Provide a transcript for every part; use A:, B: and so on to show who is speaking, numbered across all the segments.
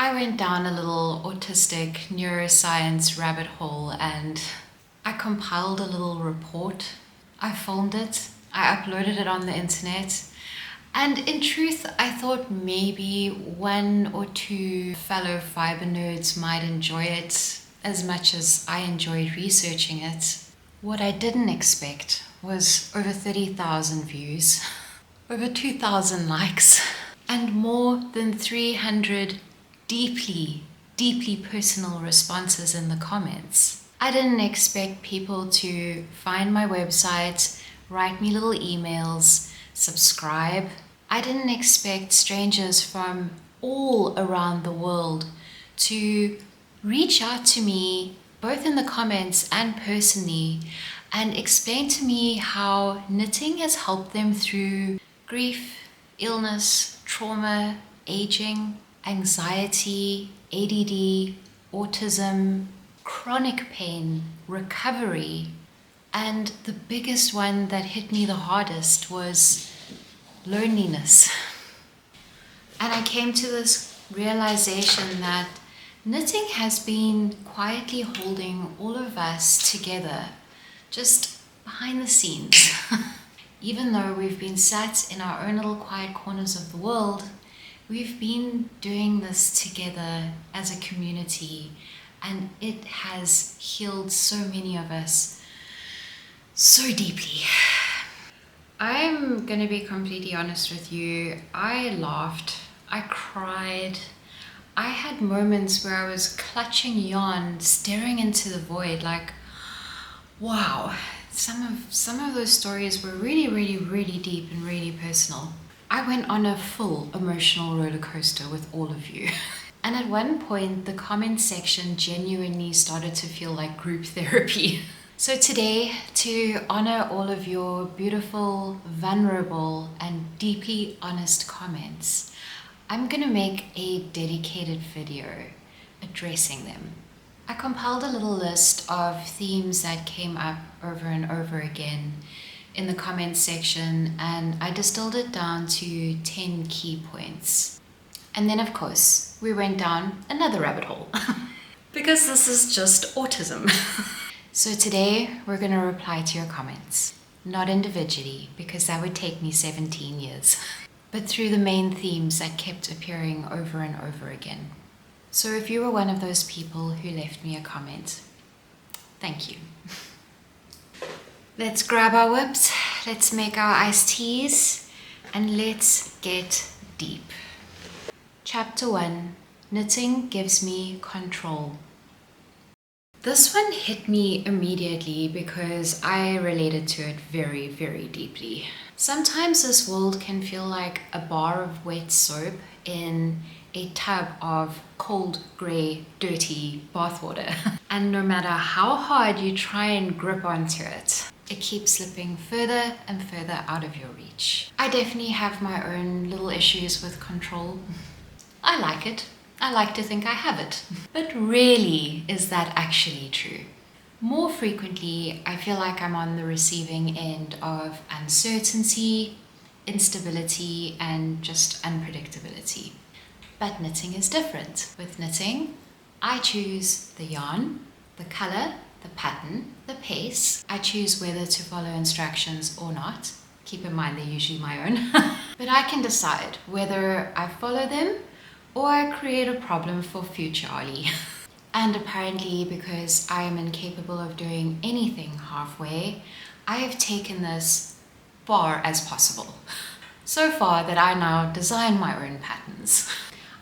A: I went down a little autistic neuroscience rabbit hole and I compiled a little report. I filmed it, I uploaded it on the internet, and in truth, I thought maybe one or two fellow fibre nerds might enjoy it as much as I enjoyed researching it. What I didn't expect was over 30,000 views, over 2,000 likes, and more than 300 deeply, deeply personal responses in the comments. I didn't expect people to find my website, write me little emails, subscribe. I didn't expect strangers from all around the world to reach out to me, both in the comments and personally, and explain to me how knitting has helped them through grief, illness, trauma, aging, anxiety, ADD, autism, chronic pain, recovery, and the biggest one that hit me the hardest was loneliness. And I came to this realization that knitting has been quietly holding all of us together, just behind the scenes. Even though we've been sat in our own little quiet corners of the world, we've been doing this together as a community, and it has healed so many of us so deeply. I'm gonna be completely honest with you. I laughed, I cried, I had moments where I was clutching yarn, staring into the void like, wow, some of those stories were really, really, really deep and really personal. I went on a full emotional roller coaster with all of you. And at one point, the comment section genuinely started to feel like group therapy. So today, to honor all of your beautiful, vulnerable, and deeply honest comments, I'm gonna make a dedicated video addressing them. I compiled a little list of themes that came up over and over again in the comments section, and I distilled it down to 10 key points. And then of course, we went down another rabbit hole because this is just autism. So today we're going to reply to your comments, not individually because that would take me 17 years, but through the main themes that kept appearing over and over again. So if you were one of those people who left me a comment, thank you. Let's grab our whips, let's make our iced teas, and let's get deep. Chapter 1, Knitting Gives Me Control. This one hit me immediately because I related to it very, very deeply. Sometimes this world can feel like a bar of wet soap in a tub of cold, grey, dirty bathwater. And no matter how hard you try and grip onto it, it keeps slipping further and further out of your reach. I definitely have my own little issues with control. I like it. I like to think I have it. But rarely is that actually true. More frequently, I feel like I'm on the receiving end of uncertainty, instability, and just unpredictability. But knitting is different. With knitting, I choose the yarn, the color, the pattern, the pace. I choose whether to follow instructions or not. Keep in mind they're usually my own. But I can decide whether I follow them or I create a problem for future Ollie. And apparently, because I am incapable of doing anything halfway, I have taken this far as possible. So far that I now design my own patterns.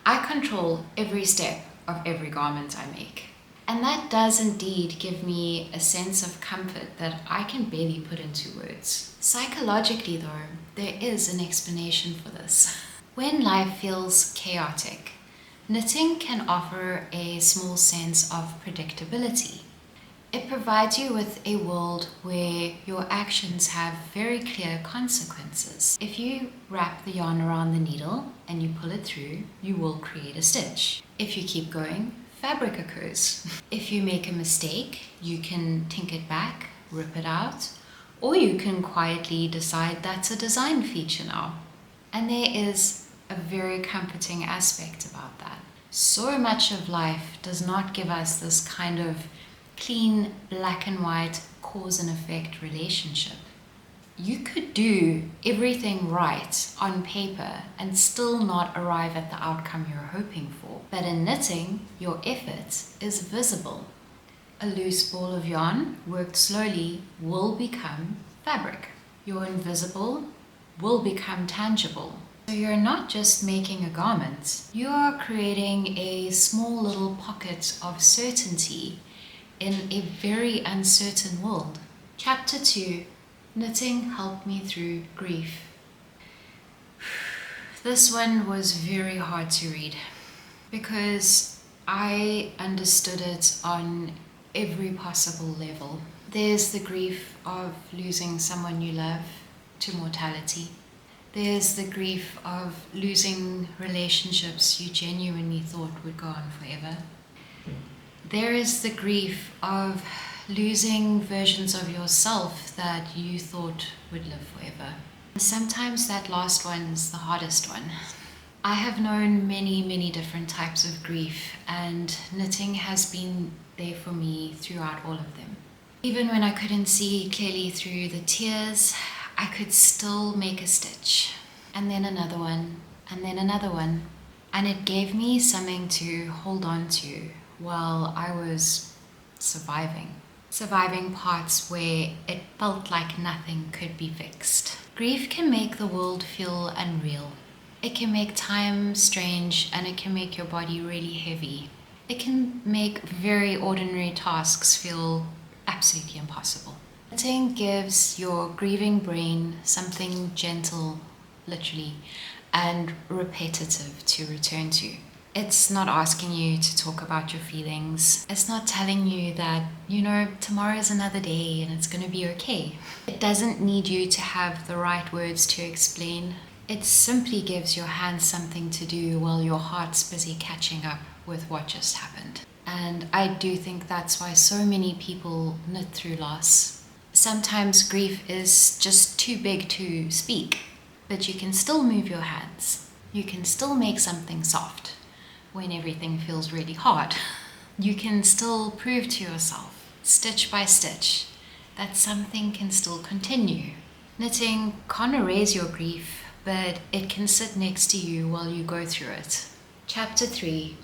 A: I control every step of every garment I make. And that does indeed give me a sense of comfort that I can barely put into words. Psychologically though, there is an explanation for this. When life feels chaotic, knitting can offer a small sense of predictability. It provides you with a world where your actions have very clear consequences. If you wrap the yarn around the needle and you pull it through, you will create a stitch. If you keep going, fabric occurs. If you make a mistake, you can tink it back, rip it out, or you can quietly decide that's a design feature now. And there is a very comforting aspect about that. So much of life does not give us this kind of clean, black and white cause and effect relationship. You could do everything right on paper and still not arrive at the outcome you're hoping for. But in knitting, your effort is visible. A loose ball of yarn, worked slowly, will become fabric. Your invisible will become tangible. So you're not just making a garment, you are creating a small little pocket of certainty in a very uncertain world. Chapter 2. Knitting helped me through grief. This one was very hard to read because I understood it on every possible level. There's the grief of losing someone you love to mortality. There's the grief of losing relationships you genuinely thought would go on forever. There is the grief of losing versions of yourself that you thought would live forever. And sometimes that last one is the hardest one. I have known many different types of grief, and knitting has been there for me throughout all of them. Even when I couldn't see clearly through the tears, I could still make a stitch, and then another one, and then another one. And it gave me something to hold on to while I was surviving parts where it felt like nothing could be fixed. Grief can make the world feel unreal. It can make time strange, and it can make your body really heavy. It can make very ordinary tasks feel absolutely impossible. Knitting gives your grieving brain something gentle, literally, and repetitive to return to. It's not asking you to talk about your feelings. It's not telling you that, tomorrow is another day and it's going to be okay. It doesn't need you to have the right words to explain. It simply gives your hands something to do while your heart's busy catching up with what just happened. And I do think that's why so many people knit through loss. Sometimes grief is just too big to speak, but you can still move your hands. You can still make something soft when everything feels really hard. You can still prove to yourself, stitch by stitch, that something can still continue. Knitting can't erase your grief, but it can sit next to you while you go through it. Chapter 3.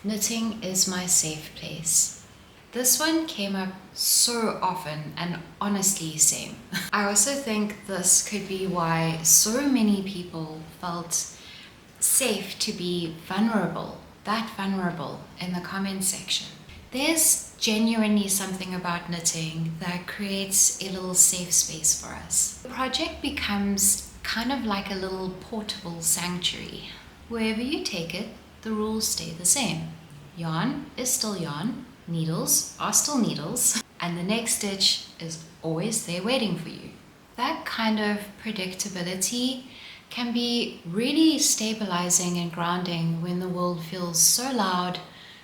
A: Knitting is my safe place. This one came up so often, and honestly same. I also think this could be why so many people felt safe to be vulnerable, that vulnerable, in the comment section. There's genuinely something about knitting that creates a little safe space for us. The project becomes kind of like a little portable sanctuary. Wherever you take it, the rules stay the same. Yarn is still yarn, needles are still needles, and the next stitch is always there waiting for you. That kind of predictability can be really stabilizing and grounding when the world feels so loud,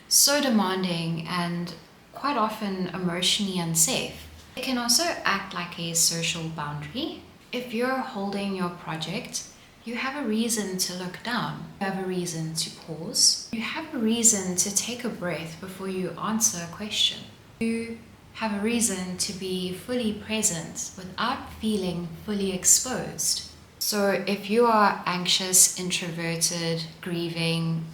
A: so demanding, and quite often emotionally unsafe. It can also act like a social boundary. If you're holding your project, you have a reason to look down. You have a reason to pause. You have a reason to take a breath before you answer a question. You have a reason to be fully present without feeling fully exposed. So if you are anxious, introverted, grieving,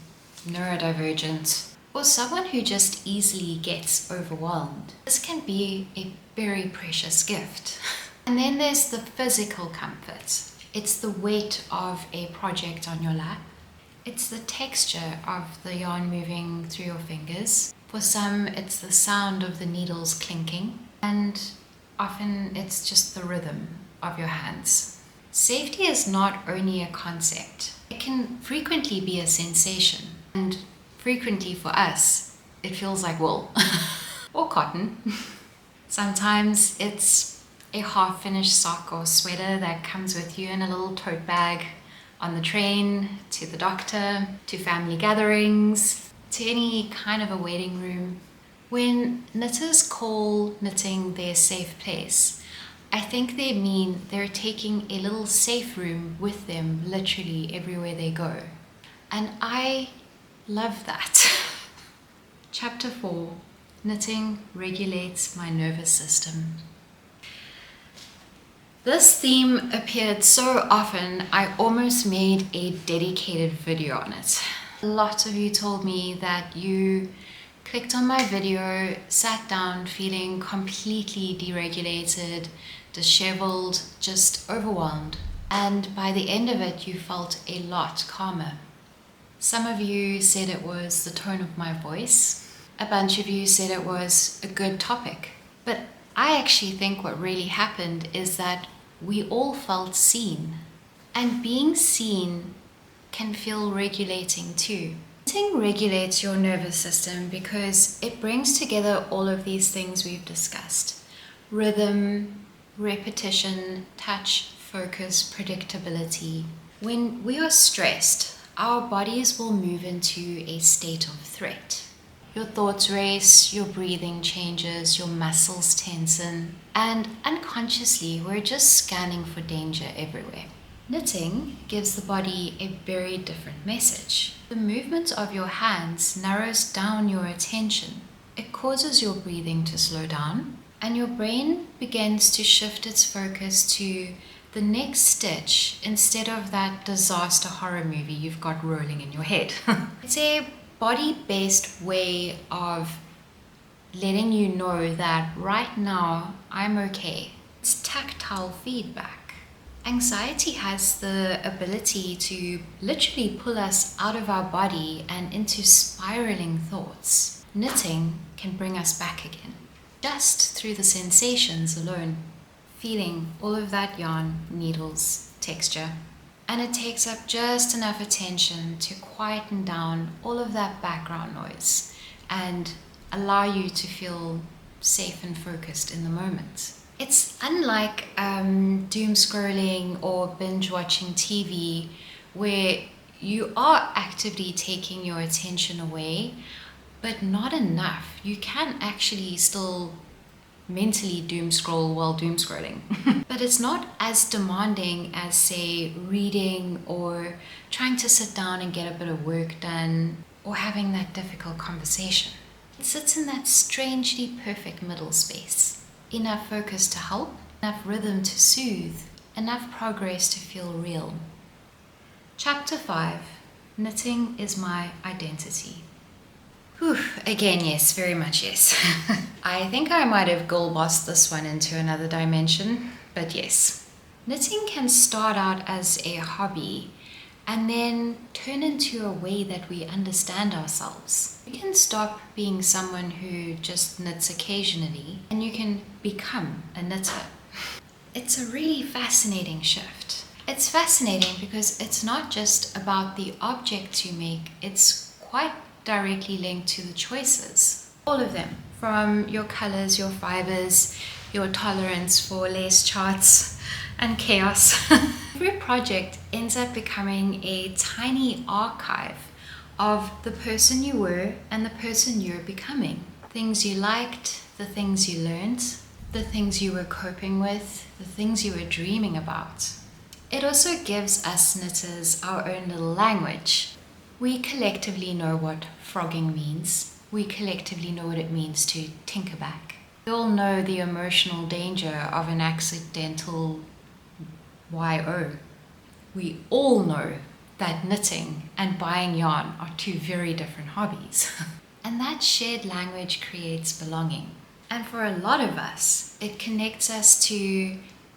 A: neurodivergent, or someone who just easily gets overwhelmed, this can be a very precious gift. And then there's the physical comfort. It's the weight of a project on your lap. It's the texture of the yarn moving through your fingers. For some, it's the sound of the needles clinking. And often it's just the rhythm of your hands. Safety is not only a concept. It can frequently be a sensation. And frequently for us, it feels like wool or cotton. Sometimes it's a half-finished sock or sweater that comes with you in a little tote bag on the train, to the doctor, to family gatherings, to any kind of a waiting room. When knitters call knitting their safe place, I think they mean they're taking a little safe room with them literally everywhere they go. And I Love that. Chapter 4. Knitting regulates my nervous system. This theme appeared so often, I almost made a dedicated video on it. A lot of you told me that you clicked on my video, sat down feeling completely deregulated, disheveled, just overwhelmed. And by the end of it, you felt a lot calmer. Some of you said it was the tone of my voice. A bunch of you said it was a good topic. But I actually think what really happened is that we all felt seen. And being seen can feel regulating too. Knitting regulates your nervous system because it brings together all of these things we've discussed. Rhythm, repetition, touch, focus, predictability. When we are stressed, our bodies will move into a state of threat. Your thoughts race, your breathing changes, your muscles tension, and unconsciously we're just scanning for danger everywhere. Knitting gives the body a very different message. The movement of your hands narrows down your attention. It causes your breathing to slow down, and your brain begins to shift its focus to the next stitch instead of that disaster horror movie you've got rolling in your head. It's a body-based way of letting you know that right now I'm okay. It's tactile feedback. Anxiety has the ability to literally pull us out of our body and into spiraling thoughts. Knitting can bring us back again, just through the sensations alone. Feeling all of that yarn, needles, texture. And it takes up just enough attention to quieten down all of that background noise and allow you to feel safe and focused in the moment. It's unlike doom scrolling or binge watching TV, where you are actively taking your attention away, but not enough. You can actually still mentally doom scroll while doom scrolling. But it's not as demanding as, say, reading or trying to sit down and get a bit of work done or having that difficult conversation. It sits in that strangely perfect middle space. Enough focus to help, enough rhythm to soothe, enough progress to feel real. Chapter 5. Knitting is my identity. Whew, again, yes, very much yes. I think I might have goal-bossed this one into another dimension, but yes. Knitting can start out as a hobby and then turn into a way that we understand ourselves. You can stop being someone who just knits occasionally and you can become a knitter. It's a really fascinating shift. It's fascinating because it's not just about the object you make, it's quite directly linked to the choices. All of them, from your colors, your fibers, your tolerance for lace charts and chaos. Every project ends up becoming a tiny archive of the person you were and the person you're becoming. Things you liked, the things you learned, the things you were coping with, the things you were dreaming about. It also gives us knitters our own little language. We collectively know what frogging means. We collectively know what it means to tinker back. We all know the emotional danger of an accidental YO. We all know that knitting and buying yarn are two very different hobbies. And that shared language creates belonging. And for a lot of us, it connects us to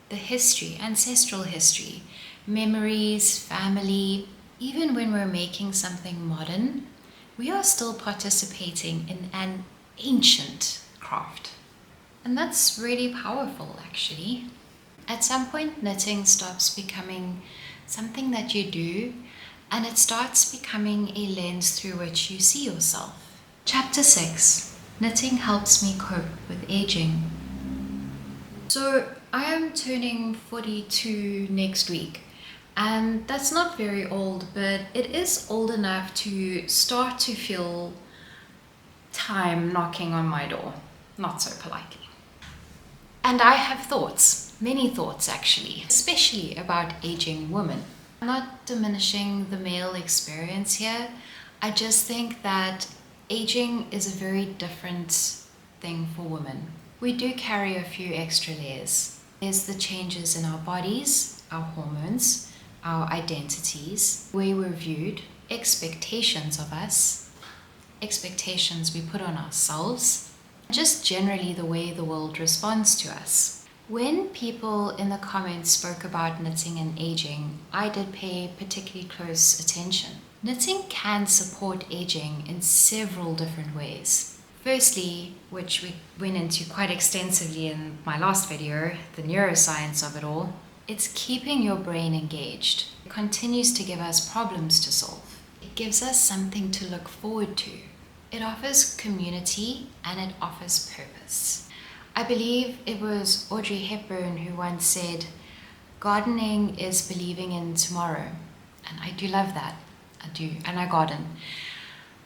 A: the history, ancestral history, memories, family. Even when we're making something modern, we are still participating in an ancient craft. And that's really powerful, actually. At some point, knitting stops becoming something that you do, and it starts becoming a lens through which you see yourself. Chapter 6. Knitting helps me cope with aging. So I am turning 42 next week, and that's not very old, but it is old enough to start to feel time knocking on my door, not so politely. And I have thoughts, many thoughts actually, especially about aging women. I'm not diminishing the male experience here. I just think that aging is a very different thing for women. We do carry a few extra layers. There's the changes in our bodies, our hormones, our identities, the way we're viewed, expectations of us, expectations we put on ourselves, just generally the way the world responds to us. When people in the comments spoke about knitting and aging, I did pay particularly close attention. Knitting can support aging in several different ways. Firstly, which we went into quite extensively in my last video, the neuroscience of it all, it's keeping your brain engaged. It continues to give us problems to solve. It gives us something to look forward to. It offers community and it offers purpose. I believe it was Audrey Hepburn who once said, gardening is believing in tomorrow. And I do love that. I do, and I garden.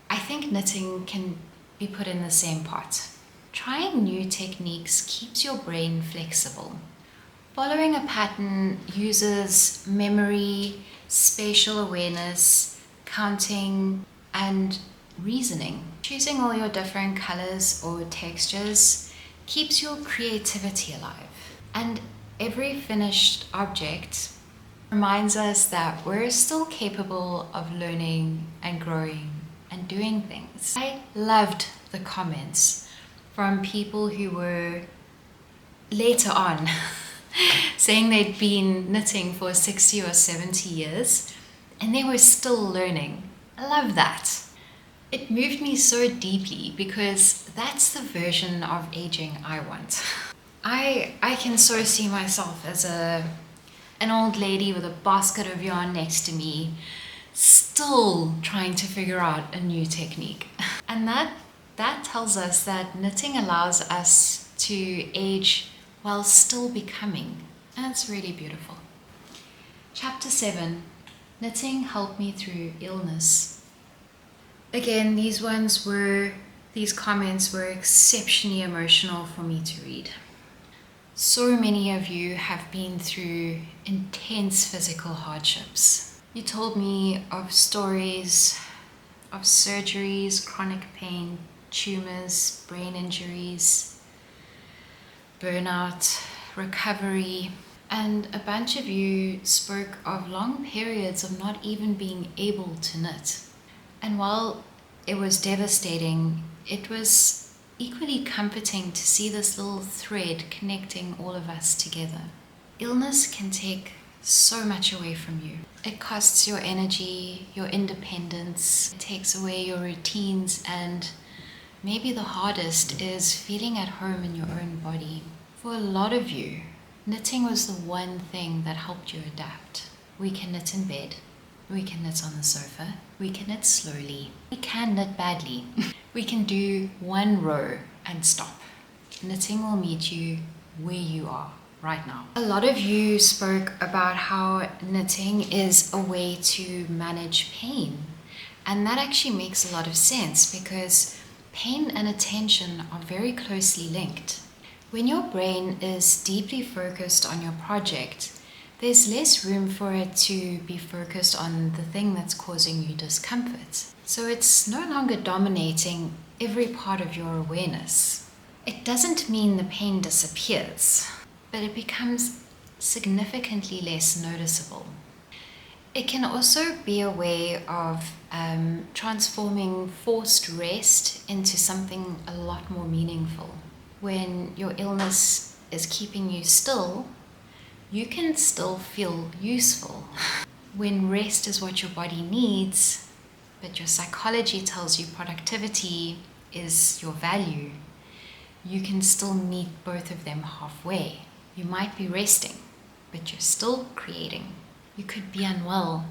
A: I think knitting can be put in the same pot. Trying new techniques keeps your brain flexible. Following a pattern uses memory, spatial awareness, counting, and reasoning. Choosing all your different colors or textures keeps your creativity alive. And every finished object reminds us that we're still capable of learning and growing and doing things. I loved the comments from people who were later on saying they'd been knitting for 60 or 70 years and they were still learning. I love that. It moved me so deeply because that's the version of aging I want. I can so see myself as an old lady with a basket of yarn next to me, still trying to figure out a new technique. And that tells us that knitting allows us to age while still becoming. And it's really beautiful. Chapter 7, Knitting helped me through illness. Again, these comments were exceptionally emotional for me to read. So many of you have been through intense physical hardships. You told me of stories of surgeries, chronic pain, tumors, brain injuries, burnout, recovery, and a bunch of you spoke of long periods of not even being able to knit. And while it was devastating, it was equally comforting to see this little thread connecting all of us together. Illness can take so much away from you. It costs your energy, your independence, it takes away your routines, and maybe the hardest is feeling at home in your own body. For a lot of you, knitting was the one thing that helped you adapt. We can knit in bed, we can knit on the sofa, we can knit slowly, we can knit badly. We can do one row and stop. Knitting will meet you where you are right now. A lot of you spoke about how knitting is a way to manage pain. And that actually makes a lot of sense because pain and attention are very closely linked. When your brain is deeply focused on your project, there's less room for it to be focused on the thing that's causing you discomfort. So it's no longer dominating every part of your awareness. It doesn't mean the pain disappears, but it becomes significantly less noticeable. It can also be a way of transforming forced rest into something a lot more meaningful. When your illness is keeping you still, you can still feel useful. When rest is what your body needs, but your psychology tells you productivity is your value, you can still meet both of them halfway. You might be resting, but you're still creating. You could be unwell,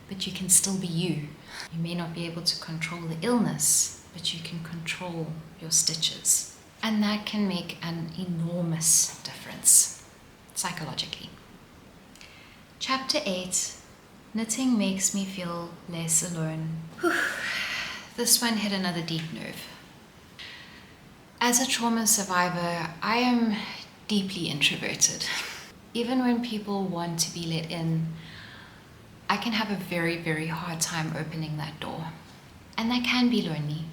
A: but you can still be you. You may not be able to control the illness, but you can control your stitches. And that can make an enormous difference, psychologically. Chapter 8, Knitting makes me feel less alone. Whew. This one hit another deep nerve. As a trauma survivor, I am deeply introverted. Even when people want to be let in, I can have a very, very hard time opening that door. And that can be lonely.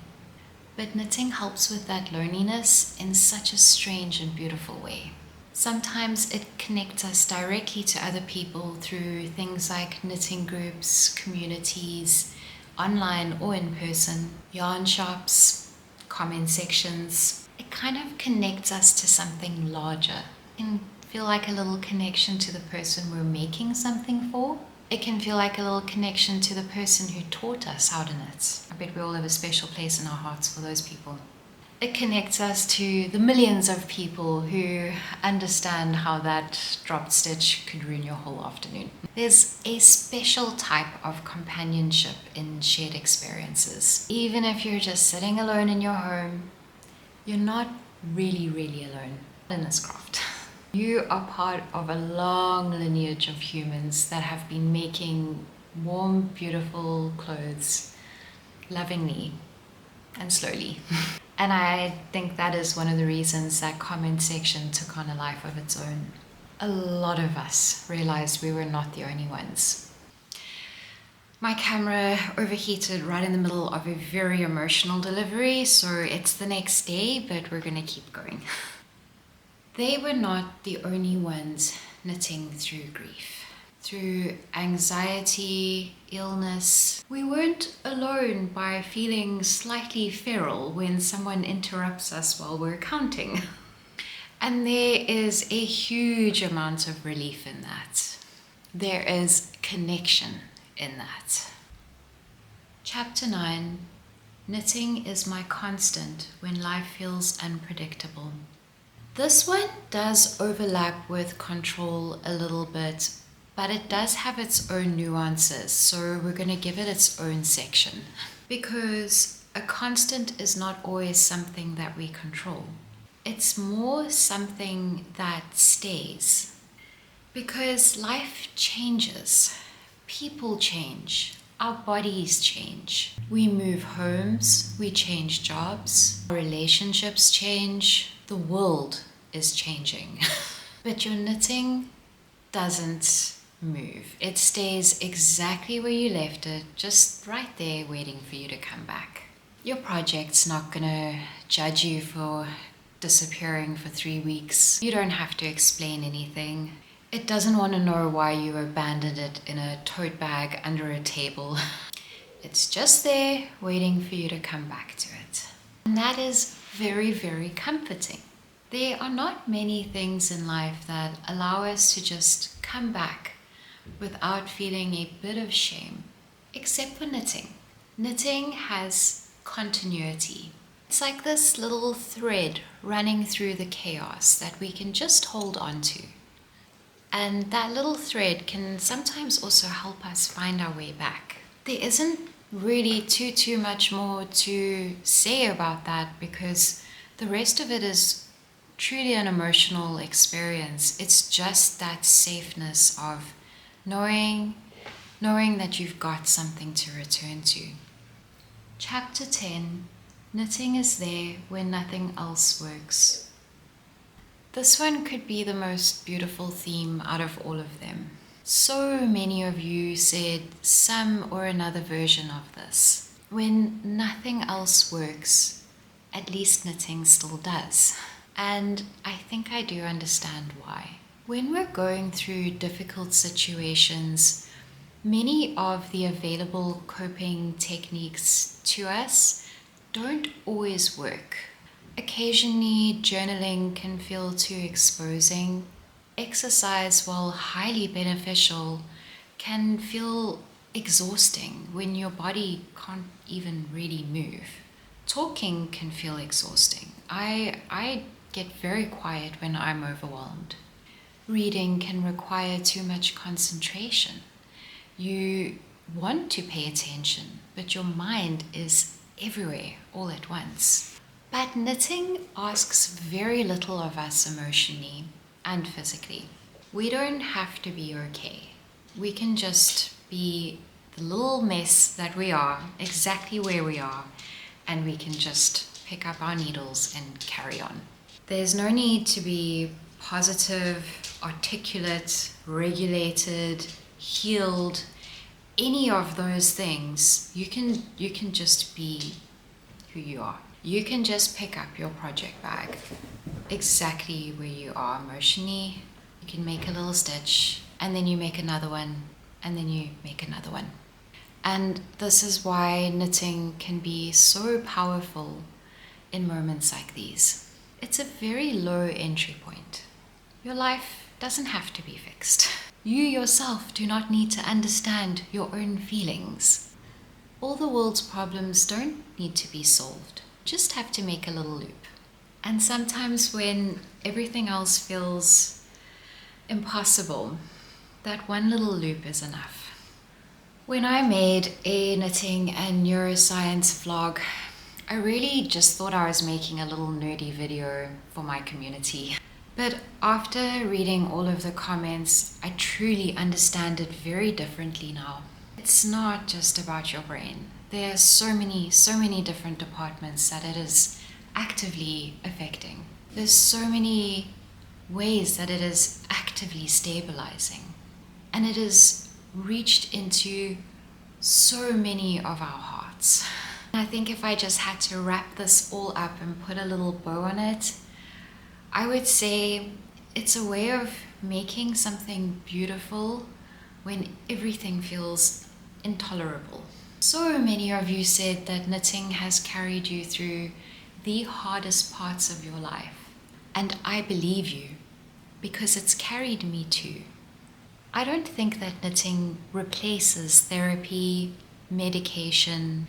A: But knitting helps with that loneliness in such a strange and beautiful way. Sometimes it connects us directly to other people through things like knitting groups, communities, online or in person, yarn shops, comment sections. It kind of connects us to something larger. It can feel like a little connection to the person we're making something for. It can feel like a little connection to the person who taught us how to knit. I bet we all have a special place in our hearts for those people. It connects us to the millions of people who understand how that dropped stitch could ruin your whole afternoon. There's a special type of companionship in shared experiences. Even if you're just sitting alone in your home, you're not really alone in this craft. You are part of a long lineage of humans that have been making warm, beautiful clothes lovingly and slowly. And I think that is one of the reasons that comment section took on a life of its own. A lot of us realized we were not the only ones. My camera overheated right in the middle of a very emotional delivery, so it's the next day, but we're gonna keep going. They were not the only ones knitting through grief. Through anxiety, illness. We weren't alone by feeling slightly feral when someone interrupts us while we're counting. And there is a huge amount of relief in that. There is connection in that. Chapter 9, Knitting is my constant when life feels unpredictable. This one does overlap with control a little bit, but it does have its own nuances, so we're going to give it its own section. Because a constant is not always something that we control. It's more something that stays. Because life changes, people change, our bodies change. We move homes, we change jobs, our relationships change, the world is changing. But your knitting doesn't move. It stays exactly where you left it, just right there waiting for you to come back. Your project's not gonna judge you for disappearing for 3 weeks. You don't have to explain anything. It doesn't want to know why you abandoned it in a tote bag under a table. It's just there waiting for you to come back to it. And that is very comforting. There are not many things in life that allow us to just come back without feeling a bit of shame, except for knitting. Knitting has continuity. It's like this little thread running through the chaos that we can just hold on to. And that little thread can sometimes also help us find our way back. There isn't really too much more to say about that because the rest of it is truly an emotional experience. It's just that safeness of knowing that you've got something to return to. Chapter 10, Knitting is there when nothing else works. This one could be the most beautiful theme out of all of them. So many of you said some or another version of this. When nothing else works, at least knitting still does. And I think I do understand why. When we're going through difficult situations, many of the available coping techniques to us don't always work. Occasionally, journaling can feel too exposing. Exercise, while highly beneficial, can feel exhausting when your body can't even really move. Talking can feel exhausting. I get very quiet when I'm overwhelmed. Reading can require too much concentration. You want to pay attention, but your mind is everywhere all at once. But knitting asks very little of us emotionally and physically. We don't have to be okay. We can just be the little mess that we are, exactly where we are, and we can just pick up our needles and carry on. There's no need to be positive, articulate, regulated, healed. any of those things, you can just be who you are. You can just pick up your project bag exactly where you are emotionally. You can make a little stitch, and then you make another one, and then you make another one. And this is why knitting can be so powerful in moments like these. It's a very low entry point. Your life doesn't have to be fixed. You yourself do not need to understand your own feelings. All the world's problems don't need to be solved. You just have to make a little loop. And sometimes when everything else feels impossible, that one little loop is enough. When I made a knitting and neuroscience vlog, I really just thought I was making a little nerdy video for my community. But after reading all of the comments, I truly understand it very differently now. It's not just about your brain. There are so many different departments that it is actively affecting. There's so many ways that it is actively stabilizing. And it is reached into so many of our hearts. I think if I just had to wrap this all up and put a little bow on it, I would say it's a way of making something beautiful when everything feels intolerable. So many of you said that knitting has carried you through the hardest parts of your life. And I believe you, because it's carried me too. I don't think that knitting replaces therapy, medication,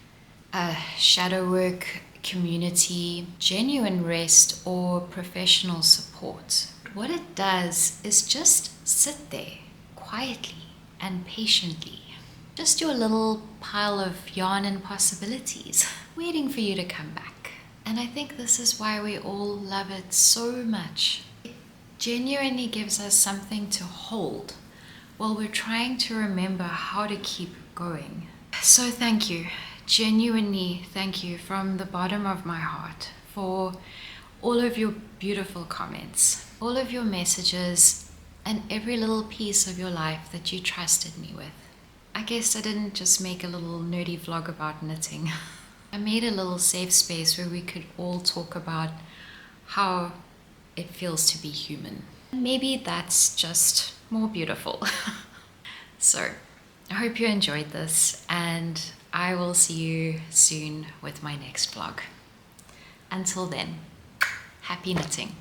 A: shadow work, community, genuine rest, or professional support. What it does is just sit there quietly and patiently. Just your little pile of yarn and possibilities, waiting for you to come back. And I think this is why we all love it so much. It genuinely gives us something to hold while we're trying to remember how to keep going. So thank you, genuinely thank you from the bottom of my heart for all of your beautiful comments, all of your messages, and every little piece of your life that you trusted me with. I guess I didn't just make a little nerdy vlog about knitting. I made a little safe space where we could all talk about how it feels to be human. Maybe that's just more beautiful. So, I hope you enjoyed this, and I will see you soon with my next vlog. Until then, happy knitting.